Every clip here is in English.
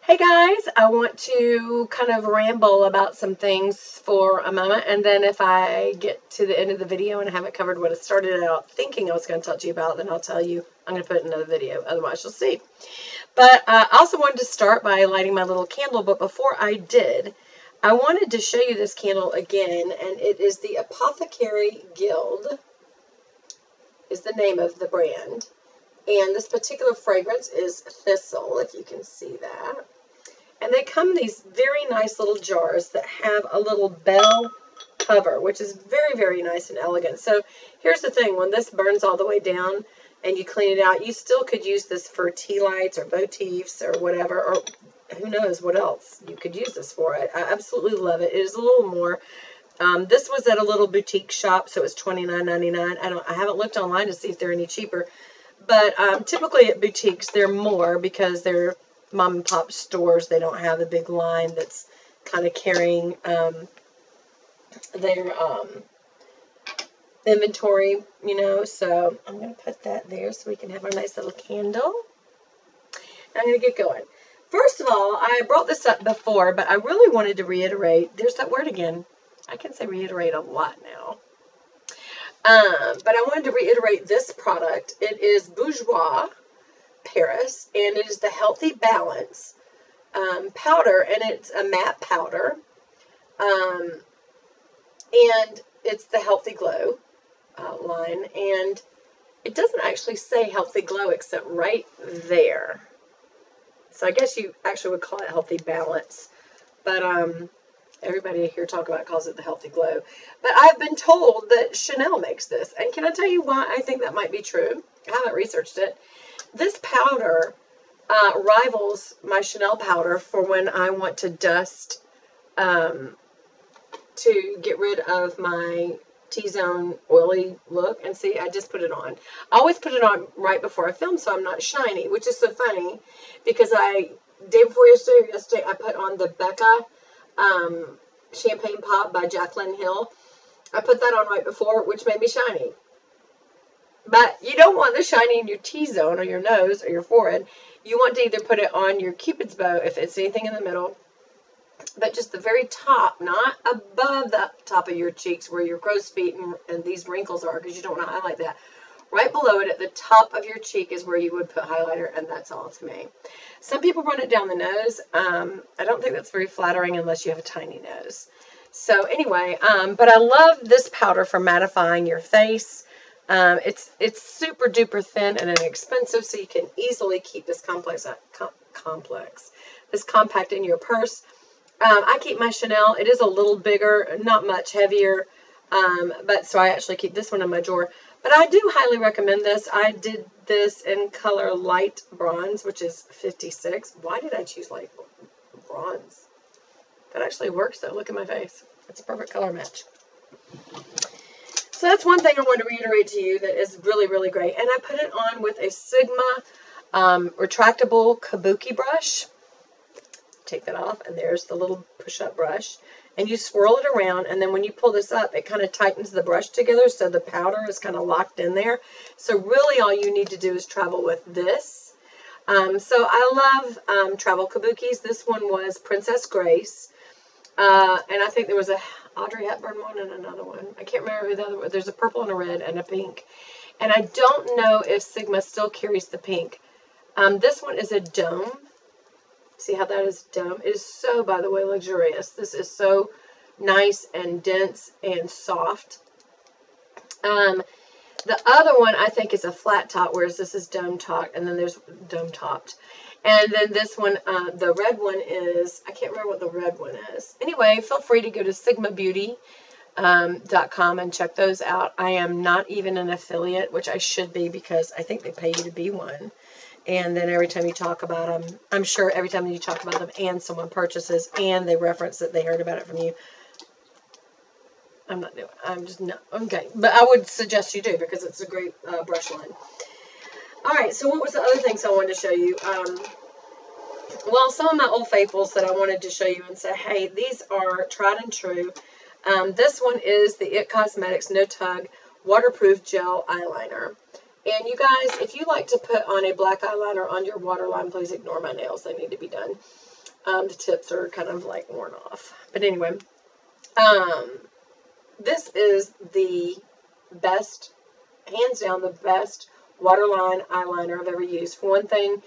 Hey guys, I want to kind of ramble about some things for a moment, and then if I get to the end of the video and I haven't covered what I started out thinking I was going to talk to you about, then I'll tell you I'm going to put it in another video. Otherwise, you'll see. But I also wanted to start by lighting my little candle, but before I did, I wanted to show you this candle again, and it is the Apothecary Guild, is the name of the brand. And this particular fragrance is Thistle, if you can see that. And they come in these very nice little jars that have a little bell cover, which is very, very nice and elegant. So here's the thing. When this burns all the way down and you clean it out, you still could use this for tea lights or motifs or whatever, or who knows what else you could use this for. I absolutely love it. It is a little more. This was at a little boutique shop, so it was $29.99. I haven't looked online to see if they're any cheaper. But typically at boutiques, they're more because they're mom and pop stores. They don't have a big line that's kind of carrying their inventory, you know. So I'm going to put that there so we can have our nice little candle. I'm going to get going. First of all, I brought this up before, but I really wanted to reiterate. There's that word again. I can say reiterate a lot now. But I wanted to reiterate this product. It is Bourjois Paris, and it is the Healthy Balance powder, and it's a matte powder, and it's the Healthy Glow line, and it doesn't actually say Healthy Glow except right there. So I guess you actually would call it Healthy Balance, but everybody here calls it the Healthy Glow. But I've been told that Chanel makes this. And can I tell you why I think that might be true? I haven't researched it. This powder rivals my Chanel powder for when I want to dust to get rid of my T-zone oily look. And see, I just put it on. I always put it on right before I film so I'm not shiny, which is so funny because day before yesterday, I put on the Becca Champagne Pop by Jaclyn Hill. I put that on right before, which made me shiny. But you don't want the shiny in your T-zone or your nose or your forehead. You want to either put it on your Cupid's bow if it's anything in the middle, but just the very top, not above the top of your cheeks where your crow's feet and these wrinkles are, because you don't want to highlight that. Right below it at the top of your cheek is where you would put highlighter, and that's all to me. Some people run it down the nose. I don't think that's very flattering unless you have a tiny nose. So anyway, but I love this powder for mattifying your face. It's super duper thin and inexpensive, so you can easily keep this this compact in your purse. I keep my Chanel. It is a little bigger, not much heavier, but so I actually keep this one in my drawer. But I do highly recommend this. I did this in color light bronze, which is 56. Why did I choose light bronze? That actually works, though. Look at my face. It's a perfect color match. So that's one thing I wanted to reiterate to you that is really, really great. And I put it on with a Sigma retractable kabuki brush. Take that off, and there's the little push-up brush. And you swirl it around, and then when you pull this up, it kind of tightens the brush together, so the powder is kind of locked in there. So really all you need to do is travel with this. So I love travel kabukis. This one was Princess Grace. And I think there was a Audrey Hepburn one and another one. I can't remember who the other one. There's a purple and a red and a pink. And I don't know if Sigma still carries the pink. This one is a dome. See how that is dome? It is so, by the way, luxurious. This is so nice and dense and soft. The other one I think is a flat top, whereas this is dome topped, and then there's dome topped. And then this one, the red one is, I can't remember what the red one is. Anyway, feel free to go to sigmabeauty.com and check those out. I am not even an affiliate, which I should be because I think they pay you to be one. And then every time you talk about them, I'm sure every time you talk about them and someone purchases and they reference that they heard about it from you, I'm not doing it. I'm just not. Okay. But I would suggest you do because it's a great brush line. All right. So what was the other things I wanted to show you? Well, some of my old faithfuls that I wanted to show you and say, hey, these are tried and true. This one is the IT Cosmetics No Tug Waterproof Gel Eyeliner. And you guys, if you like to put on a black eyeliner on your waterline, please ignore my nails. They need to be done. The tips are kind of like worn off. But anyway, this is the best, hands down, the best waterline eyeliner I've ever used. For one thing,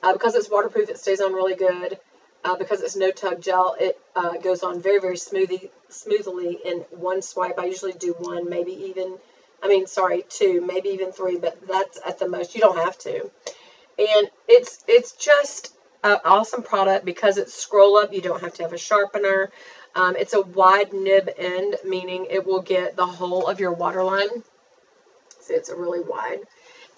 because it's waterproof, it stays on really good. Because it's no tug gel, it goes on very, very smoothly in one swipe. I usually do one, maybe even, two, maybe even three, but that's at the most. You don't have to. And it's just an awesome product because it's scroll up. You don't have to have a sharpener. It's a wide nib end, meaning it will get the whole of your waterline. So it's a really wide.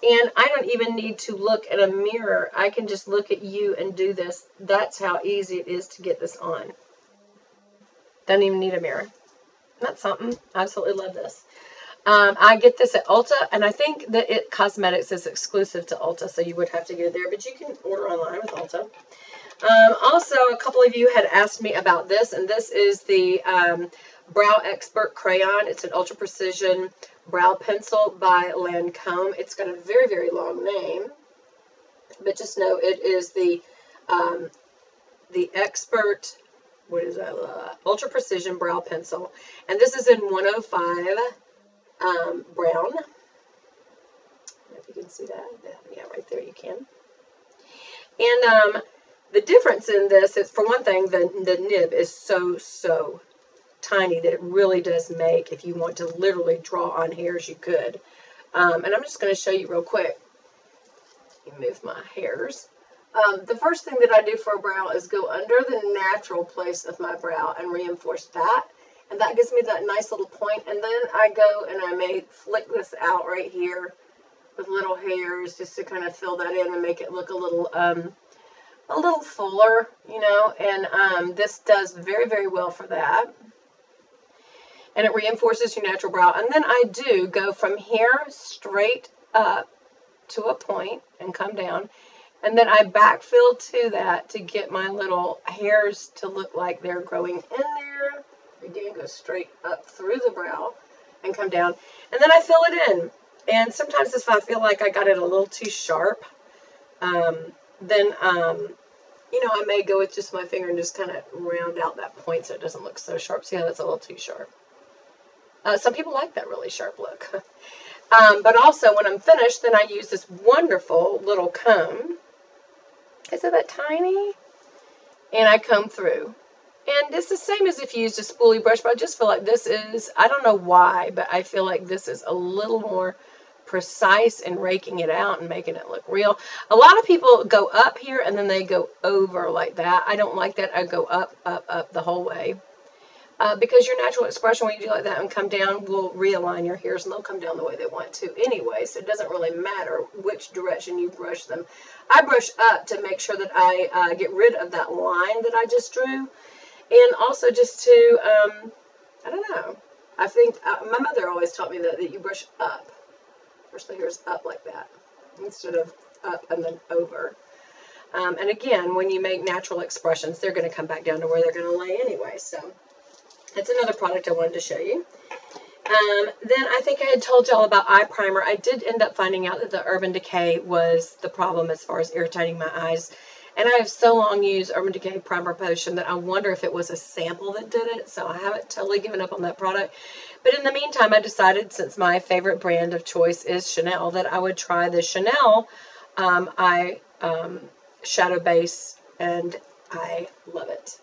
And I don't even need to look at a mirror. I can just look at you and do this. That's how easy it is to get this on. Don't even need a mirror. That's something. I absolutely love this. I get this at Ulta, and I think that It Cosmetics is exclusive to Ulta, so you would have to get it there, but you can order online with Ulta. Also, a couple of you had asked me about this, and this is the Brow Expert Crayon. It's an ultra precision brow pencil by Lancome. It's got a very, very long name, but just know it is the Expert, what is that, ultra precision brow pencil, and this is in 105 brown. If you can see that, yeah, right there you can. And the difference in this is, for one thing, the nib is so tiny that it really does make, if you want to literally draw on hairs, you could. And I'm just going to show you real quick. Let me move my hairs. The first thing that I do for a brow is go under the natural place of my brow and reinforce that. And that gives me that nice little point. And then I go and I may flick this out right here with little hairs just to kind of fill that in and make it look a little fuller, you know. And this does very, very well for that. And it reinforces your natural brow. And then I do go from here straight up to a point and come down. And then I backfill to that to get my little hairs to look like they're growing in there. Again, go straight up through the brow and come down. And then I fill it in. And sometimes if I feel like I got it a little too sharp, then, you know, I may go with just my finger and just kind of round out that point so it doesn't look so sharp. See how that's a little too sharp? Some people like that really sharp look. But also, when I'm finished, then I use this wonderful little comb. Is it that tiny? And I comb through. And it's the same as if you used a spoolie brush, but I just feel like this is, I don't know why, but I feel like this is a little more precise in raking it out and making it look real. A lot of people go up here and then they go over like that. I don't like that. I go up, up, up the whole way. Because your natural expression when you do like that and come down will realign your hairs and they'll come down the way they want to anyway. So it doesn't really matter which direction you brush them. I brush up to make sure that I get rid of that line that I just drew. And also just to, I don't know, I think my mother always taught me that you brush up. Brush the hairs up like that instead of up and then over. And again, when you make natural expressions, they're going to come back down to where they're going to lay anyway. So that's another product I wanted to show you. Then I think I had told y'all about eye primer. I did end up finding out that the Urban Decay was the problem as far as irritating my eyes. And I have so long used Urban Decay Primer Potion that I wonder if it was a sample that did it. So I haven't totally given up on that product. But in the meantime, I decided, since my favorite brand of choice is Chanel, that I would try the Chanel eye shadow base. And I love it.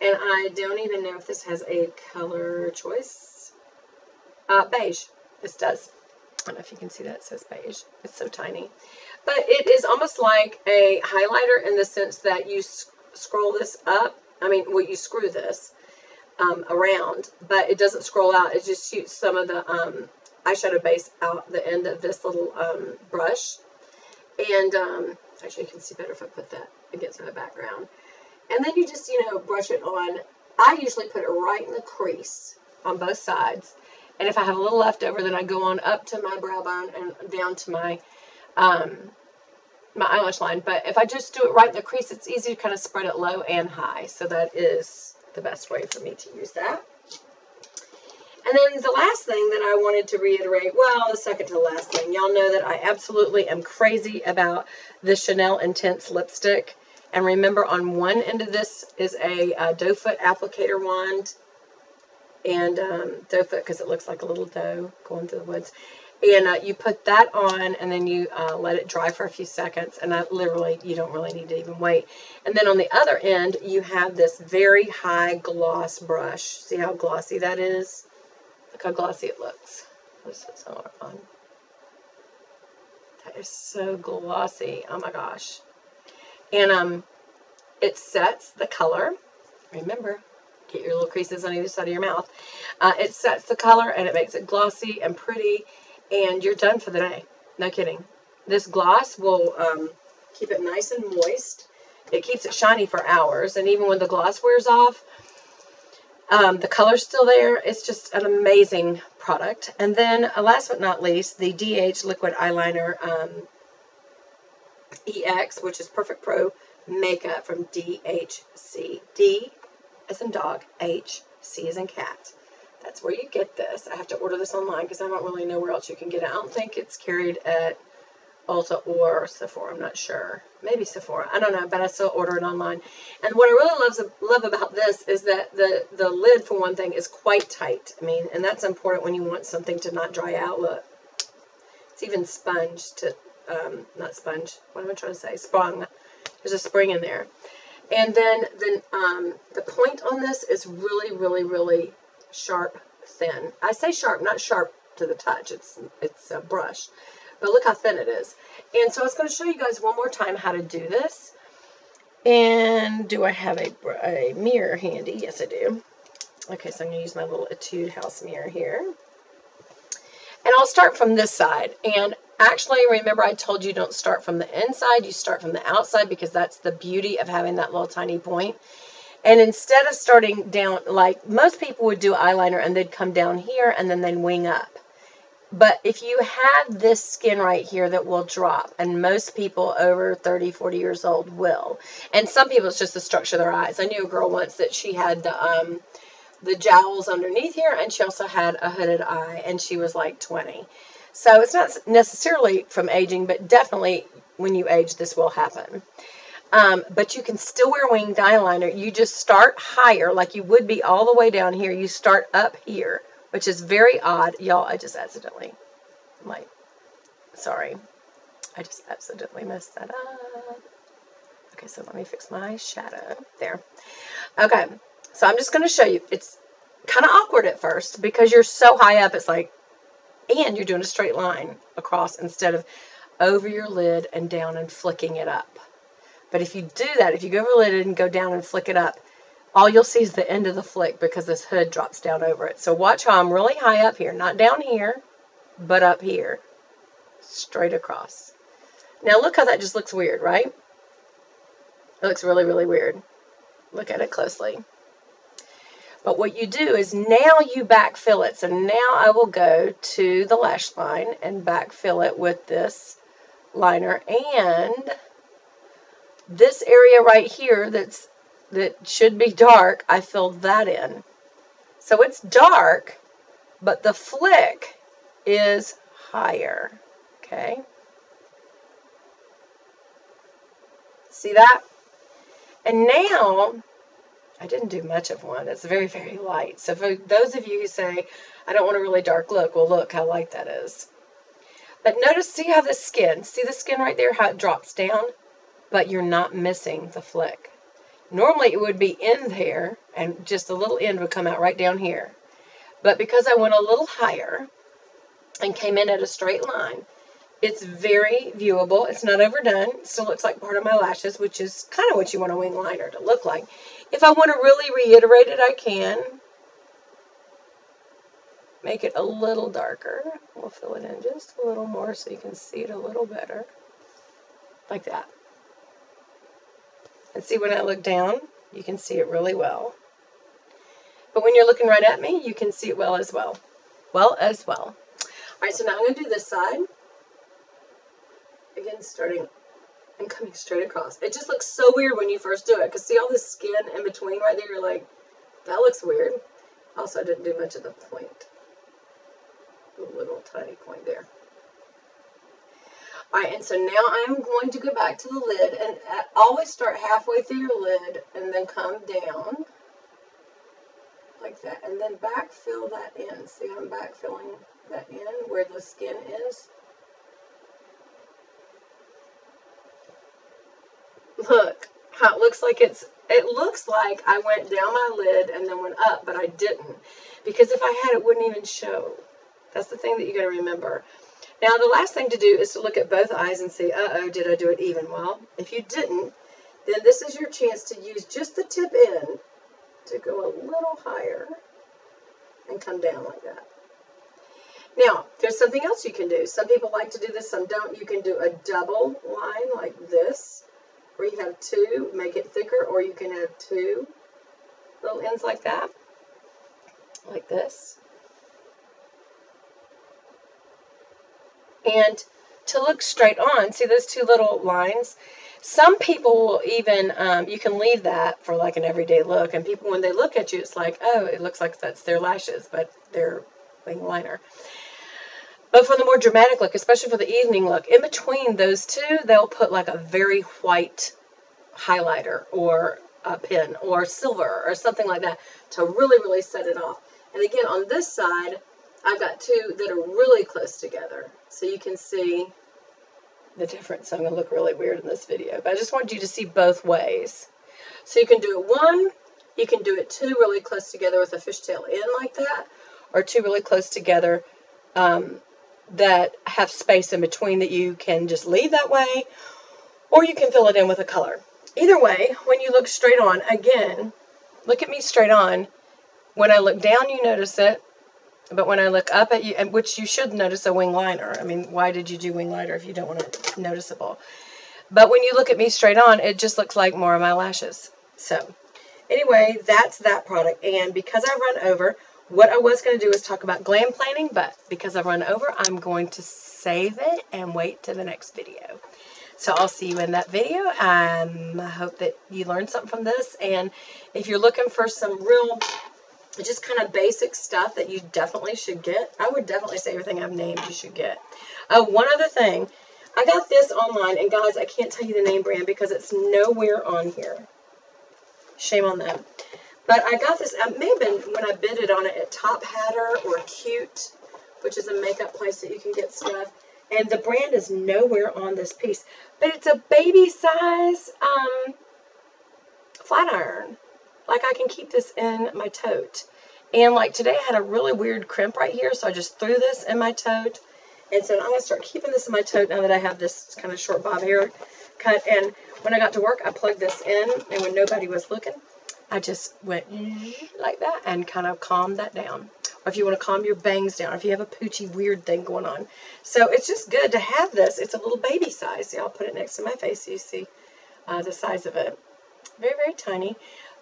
And I don't even know if this has a color choice. Beige. This does. I don't know if you can see that. It says beige. It's so tiny. But it is almost like a highlighter in the sense that you scroll this up. I mean, well, you screw this around, but it doesn't scroll out. It just shoots some of the eyeshadow base out the end of this little brush. And actually, you can see better if I put that against my background. And then you just, you know, brush it on. I usually put it right in the crease on both sides. And if I have a little left over, then I go on up to my brow bone and down to my my eyelash line. But if I just do it right in the crease, it's easy to kind of spread it low and high. So that is the best way for me to use that. And then the last thing that I wanted to reiterate, well, the second to the last thing, y'all know that I absolutely am crazy about the Chanel Intense lipstick. And remember, on one end of this is a doe foot applicator wand. And doe foot, because it looks like a little doe going through the woods. And you put that on, and then you let it dry for a few seconds. And literally, you don't really need to even wait. And then on the other end, you have this very high gloss brush. See how glossy that is? Look how glossy it looks. Let's put some on. That is so glossy. Oh my gosh. And it sets the color. Remember, get your little creases on either side of your mouth. It sets the color, and it makes it glossy and pretty, and you're done for the day. No kidding. This gloss will keep it nice and moist. It keeps it shiny for hours, and even when the gloss wears off, the color's still there. It's just an amazing product. And then, last but not least, the DH Liquid Eyeliner EX, which is Perfect Pro Makeup from DHC. D as in dog, H, C as in cat. That's where you get this. I have to order this online because I don't really know where else you can get it. I don't think it's carried at Ulta or Sephora. I'm not sure. Maybe Sephora. I don't know, but I still order it online. And what I really love about this is that the lid, for one thing, is quite tight. I mean, and that's important when you want something to not dry out. Look, it's even sponge to, not sponge. What am I trying to say? Sprung. There's a spring in there. And then the point on this is really, really, really sharp, thin. I say sharp, not sharp to the touch. It's a brush. But look how thin it is. And so I was going to show you guys one more time how to do this. And do I have a mirror handy? Yes, I do. Okay, so I'm going to use my little Etude House mirror here. And I'll start from this side. And actually, remember I told you don't start from the inside. You start from the outside because that's the beauty of having that little tiny point. And instead of starting down, like most people would do eyeliner and they'd come down here and then they'd wing up. But if you have this skin right here that will drop, and most people over 30, 40 years old will. And some people, it's just the structure of their eyes. I knew a girl once that she had the jowls underneath here, and she also had a hooded eye, and she was like 20. So it's not necessarily from aging, but definitely when you age, this will happen. But you can still wear winged eyeliner. You just start higher, like you would be all the way down here. You start up here, which is very odd. Y'all, I just accidentally, sorry. I just accidentally messed that up. Okay, so let me fix my shadow. There. Okay, so I'm just going to show you. It's kind of awkward at first because you're so high up. It's like, and you're doing a straight line across instead of over your lid and down and flicking it up. But if you do that, if you go over the lid and go down and flick it up, all you'll see is the end of the flick because this hood drops down over it. So watch how I'm really high up here. Not down here, but up here. Straight across. Now look how that just looks weird, right? It looks really, really weird. Look at it closely. But what you do is now you backfill it. So now I will go to the lash line and backfill it with this liner. And this area right here that should be dark, I filled that in. So it's dark, but the flick is higher. Okay? See that? And now, I didn't do much of one. It's very, very light. So for those of you who say, I don't want a really dark look, well, look how light that is. But notice, see how the skin, see the skin right there, how it drops down? But you're not missing the flick. Normally it would be in there and just a little end would come out right down here. But because I went a little higher and came in at a straight line, it's very viewable. It's not overdone. It still looks like part of my lashes, which is kind of what you want a wing liner to look like. If I want to really reiterate it, I can. Make it a little darker. We'll fill it in just a little more so you can see it a little better. Like that. And see, when I look down, you can see it really well. But when you're looking right at me, you can see it well as well. Well as well. All right, so now I'm going to do this side. Again, starting and coming straight across. It just looks so weird when you first do it. Because see all this skin in between right there? You're like, that looks weird. Also, I didn't do much of the point. A little tiny point there. All right, and so now I'm going to go back to the lid, and always start halfway through your lid and then come down like that, and then backfill that in. See, I'm backfilling that in where the skin is. Look how it looks like it looks like I went down my lid and then went up, but I didn't, because if I had, it wouldn't even show. That's the thing that you got to remember. Now, the last thing to do is to look at both eyes and say, uh-oh, did I do it even? Well, if you didn't, then this is your chance to use just the tip end to go a little higher and come down like that. Now, there's something else you can do. Some people like to do this, some don't. You can do a double line like this, where you have two, make it thicker, or you can have two little ends like that, like this. And to look straight on, see those two little lines? Some people will even, you can leave that for like an everyday look, and people, when they look at you, it's like, oh, it looks like that's their lashes, but they're wing liner. But for the more dramatic look, especially for the evening look, in between those two, they'll put like a very white highlighter or a pen or silver or something like that to really, really set it off. And again, on this side, I've got two that are really close together, so you can see the difference. I'm going to look really weird in this video, but I just wanted you to see both ways. So you can do it one, you can do it two really close together with a fishtail in like that, or two really close together that have space in between that you can just leave that way, or you can fill it in with a color. Either way, when you look straight on, again, look at me straight on. When I look down, you notice it. But when I look up at you, and which you should notice a wing liner. I mean, why did you do wing liner if you don't want it noticeable? But when you look at me straight on, it just looks like more of my lashes. So, anyway, that's that product. And because I run over, what I was going to do is talk about glam planning, but because I run over, I'm going to save it and wait to the next video. So I'll see you in that video. I hope that you learned something from this. And if you're looking for some real, just kind of basic stuff that you definitely should get, I would definitely say everything I've named you should get. One other thing, I got this online, and guys, I can't tell you the name brand because it's nowhere on here. Shame on them. But I got this, it may have been when I bid it on it at Top Hatter or Cute, which is a makeup place that you can get stuff. And the brand is nowhere on this piece. But it's a baby size flat iron. Like, I can keep this in my tote. And like today I had a really weird crimp right here, so I just threw this in my tote. And so I'm going to start keeping this in my tote now that I have this kind of short bob hair cut. And when I got to work, I plugged this in, and when nobody was looking, I just went like that and kind of calmed that down. Or if you want to calm your bangs down, or if you have a poochy weird thing going on. So it's just good to have this. It's a little baby size. See, I'll put it next to my face so you see the size of it. Very, very tiny.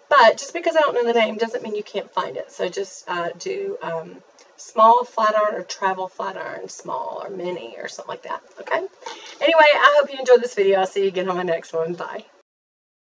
But just because I don't know the name doesn't mean you can't find it. So just do small flat iron or travel flat iron, small or mini or something like that. Okay? Anyway, I hope you enjoyed this video. I'll see you again on my next one. Bye.